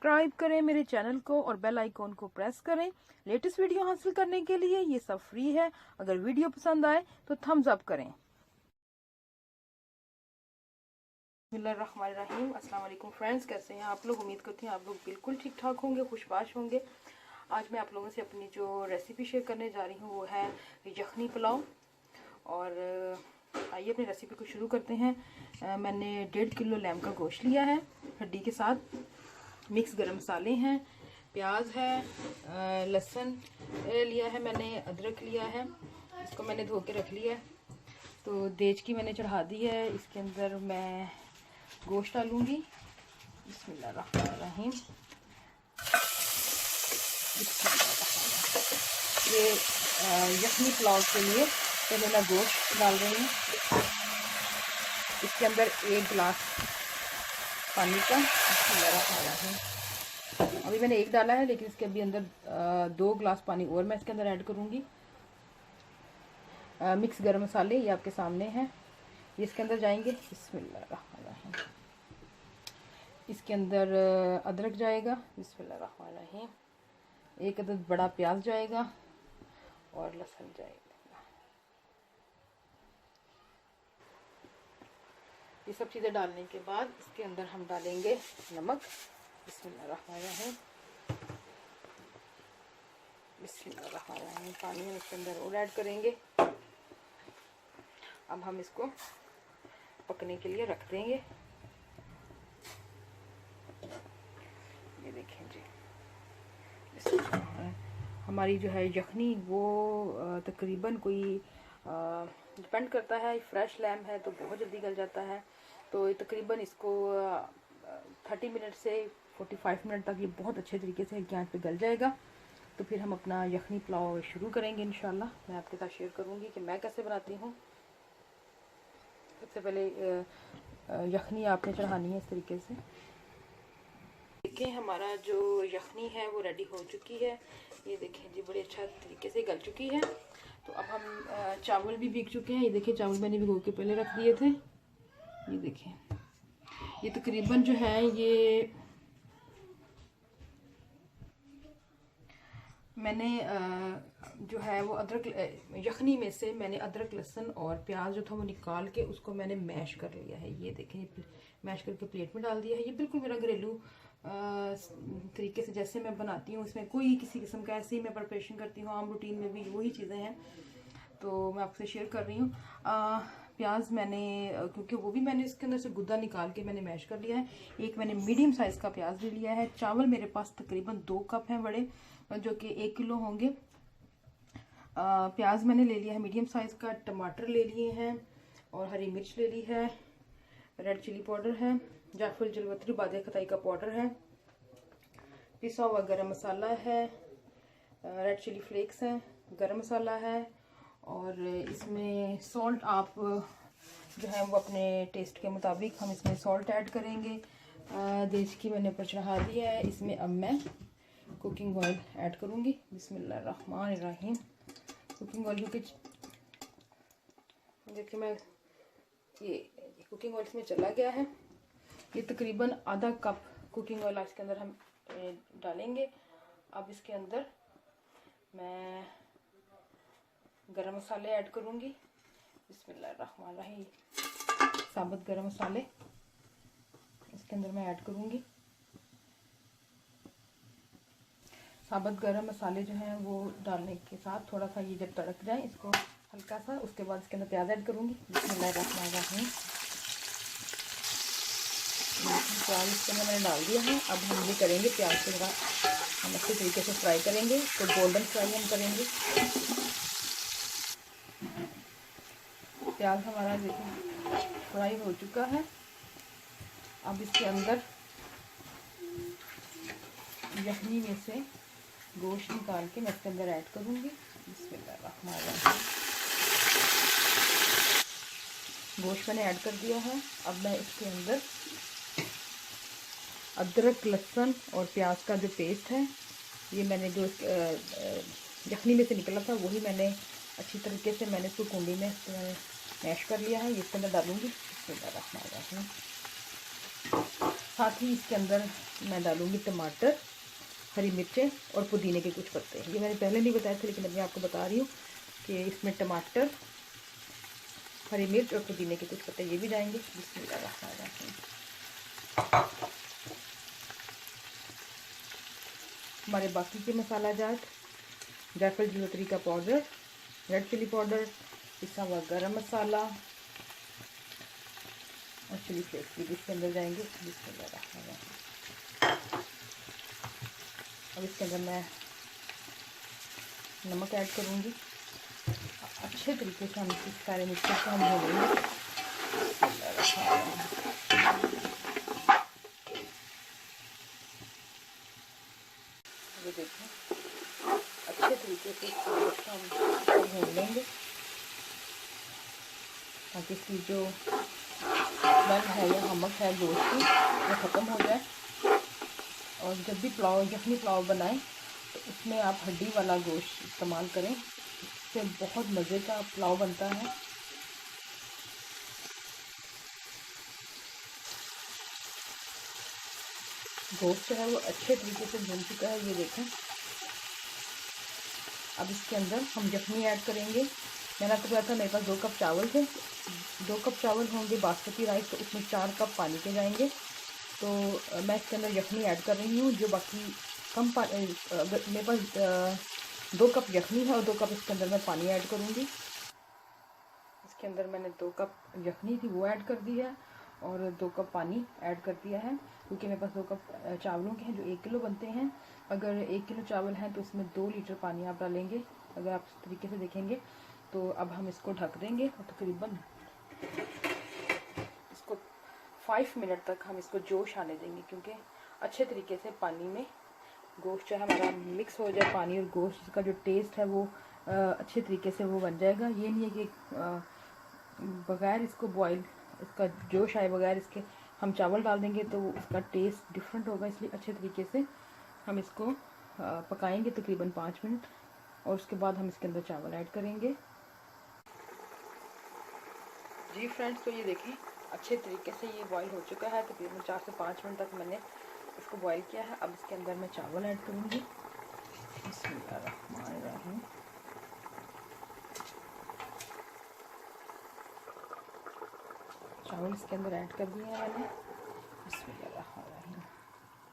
Subscribe करें मेरे channel को और बेल आइकॉन को प्रेस करें लेटेस्ट वीडियो हासिल करने के लिए। ये सब फ्री है। अगर वीडियो पसंद आए तो थम्स अप करें। बिस्मिल्लाहिर्रहमानिर्रहीम। अस्सलाम वालेकुम फ्रेंड्स, कैसे हैं आप लोग? उम्मीद करती हूँ आप लोग बिल्कुल ठीक ठाक होंगे, खुशबाश होंगे। आज मैं आप लोगों से अपनी जो रेसिपी शेयर करने जा रही हूँ वो है यखनी पुलाव। और आइए अपनी रेसिपी को शुरू करते हैं। मैंने 1.5 किलो लैम का गोश्त लिया है हड्डी के साथ। मिक्स गरम मसाले हैं, प्याज है, लहसुन लिया है मैंने, अदरक लिया है, इसको मैंने धो के रख लिया है। तो देज की मैंने चढ़ा दी है। इसके अंदर मैं गोश्त डालूंगी। बिस्मिल्लाहिर्रहमानिर्रहीम। ये यखनी पुलाव के लिए पहले मैं गोश्त डाल रही हूँ। इसके अंदर 1 गिलास पानी का। अभी मैंने 1 डाला है, लेकिन इसके अभी अंदर 2 गिलास पानी और मैं इसके अंदर ऐड करूँगी। मिक्स गरम मसाले ये आपके सामने हैं, ये इसके अंदर जाएंगे। बिस्मिल्लाहिर्रहमानिर्रहीम। इसके अंदर अदरक जाएगा। बिस्मिल्लाहिर्रहमानिर्रहीम। 1 अदद बड़ा प्याज जाएगा और लहसुन जाएगा। ये सब चीज़ें डालने के बाद इसके अंदर हम डालेंगे नमक। बिस्मिल्लाहिर्रहमानिर्रहीम। बिस्मिल्लाहिर्रहमानिर्रहीम। पानी हम इसके अंदर और ऐड करेंगे। अब हम इसको पकने के लिए रख देंगे। ये देखें जी, हमारी जो है यखनी वो तकरीबन कोई डिपेंड करता है। फ्रेश लैम है तो बहुत जल्दी गल जाता है। तो तकरीबन इसको 30 मिनट से 45 मिनट तक ये बहुत अच्छे तरीके से गैस पे गल जाएगा। तो फिर हम अपना यखनी पुलाव शुरू करेंगे इंशाल्लाह। मैं आपके साथ शेयर करूंगी कि मैं कैसे बनाती हूँ। सबसे पहले यखनी आपने चढ़ानी है इस तरीके से। देखें हमारा जो यखनी है वो रेडी हो चुकी है। ये देखें जी, बड़े अच्छा तरीके से गल चुकी है। तो अब हम चावल भी भीग चुके हैं। ये देखें, चावल मैंने भिगो के पहले रख दिए थे। ये देखें, ये तकरीबन जो है ये मैंने जो है वो अदरक यखनी में से मैंने अदरक लहसुन और प्याज जो था वो निकाल के उसको मैंने मैश कर लिया है। ये देखें, मैश करके प्लेट में डाल दिया है। ये बिल्कुल मेरा घरेलू तरीके से जैसे मैं बनाती हूँ, इसमें कोई किसी किस्म का ऐसे ही मैं प्रिपरेशन करती हूँ। आम रूटीन में भी वही चीज़ें हैं, तो मैं आपसे शेयर कर रही हूँ। प्याज मैंने क्योंकि वो भी मैंने इसके अंदर से गुद्दा निकाल के मैंने मैश कर लिया है। एक मैंने मीडियम साइज़ का प्याज ले लिया है। चावल मेरे पास तकरीबन 2 कप हैं बड़े, जो कि 1 किलो होंगे। प्याज मैंने ले लिया है मीडियम साइज़ का। टमाटर ले लिए हैं और हरी मिर्च ले ली है। रेड चिली पाउडर है, जायफल जलवत्री बादे खताई का पाउडर है, पिसा हुआ गरम मसाला है, रेड चिली फ्लेक्स है, गरम मसाला है। और इसमें सॉल्ट आप जो है वो अपने टेस्ट के मुताबिक हम इसमें सॉल्ट ऐड करेंगे। देश की मैंने ऊपर चढ़ा दी है। इसमें अब मैं कुकिंग ऑयल ऐड करूँगी। बिस्मिल्लाहिर्रहमानिर्रहीम। कुकिंग ऑयल क्योंकि देखिए मैं ये कुकिंग ऑयल इसमें चला गया है। ये तकरीबन आधा कप कुकिंग ऑयल इसके अंदर हम डालेंगे। अब इसके अंदर मैं गरम मसाले ऐड करूँगी। बिस्मिल्लाहिर्रहमानिर्रहीम। साबुत गरम मसाले इसके अंदर मैं ऐड करूँगी। साबुत गरम मसाले जो हैं वो डालने के साथ थोड़ा सा ये जब तड़क जाए इसको हल्का सा, उसके बाद इसके अंदर प्याज ऐड करूँगी। बिस्मिल्लाहिर्रहमानिर्रहीम। प्याज इसके अंदर मैंने डाल दिया है। अब हम ये करेंगे, प्याज को थोड़ा हम अच्छे तरीके से फ्राई करेंगे। तो गोल्डन फ्राई हम करेंगे। प्याज हमारा देखिए फ्राई हो चुका है। अब इसके अंदर यखनी में से गोश्त निकाल के मैं इसके अंदर ऐड करूँगी। बिस्मिल्लाहिर्रहमानिर्रहीम। गोश्त मैंने ऐड कर दिया है। अब मैं इसके अंदर अदरक लहसुन और प्याज का जो पेस्ट है, ये मैंने जो यखनी में से निकला था वही मैंने अच्छी तरीके से मैंने इसको कुंडी में मैश कर लिया है। ये इसके अंदर डालूँगी। बिस्मिल्लाहिर्रहमानिर्रहीम। साथ ही इसके अंदर मैं डालूँगी टमाटर, हरी मिर्चें और पुदीने के कुछ पत्ते। ये मैंने पहले नहीं बताए थे, लेकिन अभी आपको बता रही हूँ कि इसमें टमाटर, हरी मिर्च और पुदीने के कुछ पत्ते ये भी जाएंगे। बिस्मिल्लाहिर्रहमानिर्रहीम। हमारे बाकी के मसाला जात, जायफल जीलवतरी का पाउडर, रेड चिली पाउडर, पिसा हुआ गरम मसाला और चिली फ्लेक्स भी इसके अंदर जाएंगे। बिस्मिल्लाहिर्रहमानिर्रहीम। अब इसके अंदर मैं नमक ऐड करूँगी। अच्छे तरीके से हम इस सारे मिक्सर को हम भूनेंगे। ये देखें, अच्छे तरीके से इसको हम भून लेंगे ताकि इसकी जो स्मेल है या नमक है गोश्त की वो ख़त्म हो जाए। और जब भी पुलाव, यखनी पुलाव बनाएं तो उसमें आप हड्डी वाला गोश्त इस्तेमाल करें, इससे बहुत मज़े का पुलाव बनता है। गोश्त जो है वो अच्छे तरीके से भून चुका है, ये देखें। अब इसके अंदर हम यखनी ऐड करेंगे। मैंने आपको बताया था मेरे पास 2 कप चावल थे, 2 कप चावल होंगे बासमती राइस, तो उसमें 4 कप पानी के जाएंगे। तो मैं इसके अंदर यखनी ऐड कर रही हूँ। जो बाकी कम मेरे पास 2 कप यखनी है और 2 कप इसके अंदर मैं पानी ऐड करूँगी। इसके अंदर मैंने 2 कप यखनी थी वो ऐड कर दी है और 2 कप पानी ऐड कर दिया है, क्योंकि मेरे पास 2 कप चावलों के हैं जो 1 किलो बनते हैं। अगर 1 किलो चावल हैं तो इसमें 2 लीटर पानी आप डालेंगे, अगर आप इस तरीके से देखेंगे। तो अब हम इसको ढक देंगे और तकरीबन इसको 5 मिनट तक हम इसको जोश आने देंगे, क्योंकि अच्छे तरीके से पानी में गोश्त जो है हमारा मिक्स हो जाए। पानी और गोश्त का जो टेस्ट है वो अच्छे तरीके से वो बन जाएगा। ये नहीं है कि बगैर इसको बॉईल, इसका जोश आए बगैर इसके हम चावल डाल देंगे तो उसका टेस्ट डिफरेंट होगा। इसलिए अच्छे तरीके से हम इसको पकाएंगे तकरीबन 5 मिनट और उसके बाद हम इसके अंदर चावल ऐड करेंगे। जी फ्रेंड्स, तो ये देखें अच्छे तरीके से ये बॉईल हो चुका है। तकरीबन 4 से 5 मिनट तक मैंने इसको बॉईल किया है। अब इसके अंदर मैं चावल ऐड करूँगी। बिस्मिल्लाहिर्रहमानिर्रहीम। चावल इसके अंदर ऐड कर दिए हैं मैंने। बिस्मिल्लाहिर्रहमानिर्रहीम।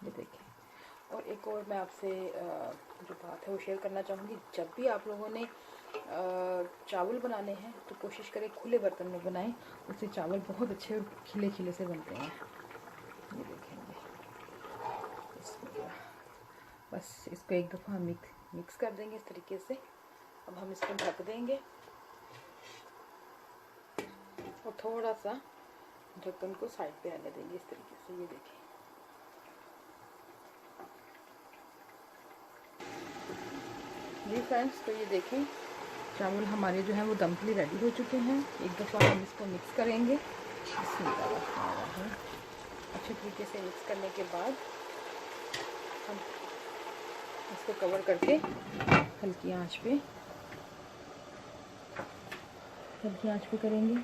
ये देखें। और एक और मैं आपसे जो बात है वो शेयर करना चाहूँगी। जब भी आप लोगों ने चावल बनाने हैं तो कोशिश करें खुले बर्तन में बनाएं, उससे चावल बहुत अच्छे और खिले खिले से बनते हैं। ये देखेंगे। बस इसको एक दफ़ा मिक्स कर देंगे इस तरीके से। अब हम इसको ढक देंगे और थोड़ा सा ढक्कन को साइड पे आने देंगे इस तरीके से। ये देखें। जी फ्रेंड्स, तो ये देखें चावल हमारे जो हैं वो दम के लिए रेडी हो चुके हैं। एक दफ़ा हम इसको मिक्स करेंगे। अच्छे तरीके से मिक्स करने के बाद हम इसको कवर करके हल्की आंच पे करेंगे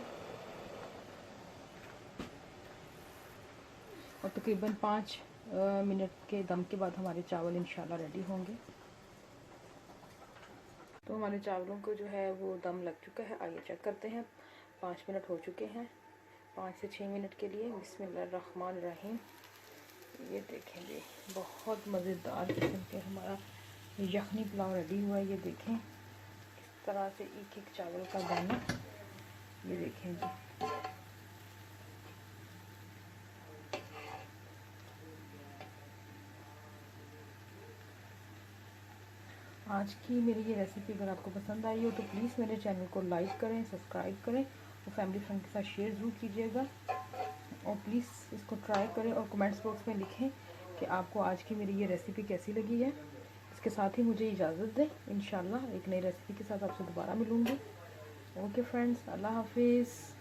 और तकरीबन 5 मिनट के दम के बाद हमारे चावल इंशाल्लाह रेडी होंगे। तो हमारे चावलों को जो है वो दम लग चुका है। आइए चेक करते हैं। 5 मिनट हो चुके हैं, 5 से 6 मिनट के लिए। बिस्मिल्लाहिर्रहमानिर्रहीम। ये देखेंगे बहुत मज़ेदार किस्म के हमारा यखनी पुलाव रेडी हुआ है। ये देखें इस तरह से एक एक चावल का दाना। ये देखेंगे। आज की मेरी ये रेसिपी अगर आपको पसंद आई हो तो प्लीज़ मेरे चैनल को लाइक करें, सब्सक्राइब करें और फैमिली फ्रेंड के साथ शेयर ज़रूर कीजिएगा। और प्लीज़ इसको ट्राई करें और कमेंट्स बॉक्स में लिखें कि आपको आज की मेरी ये रेसिपी कैसी लगी है। इसके साथ ही मुझे इजाज़त दें। इंशाल्लाह एक नई रेसिपी के साथ आपसे दोबारा मिलूँगी। ओके फ्रेंड्स, अल्लाह हाफिज़।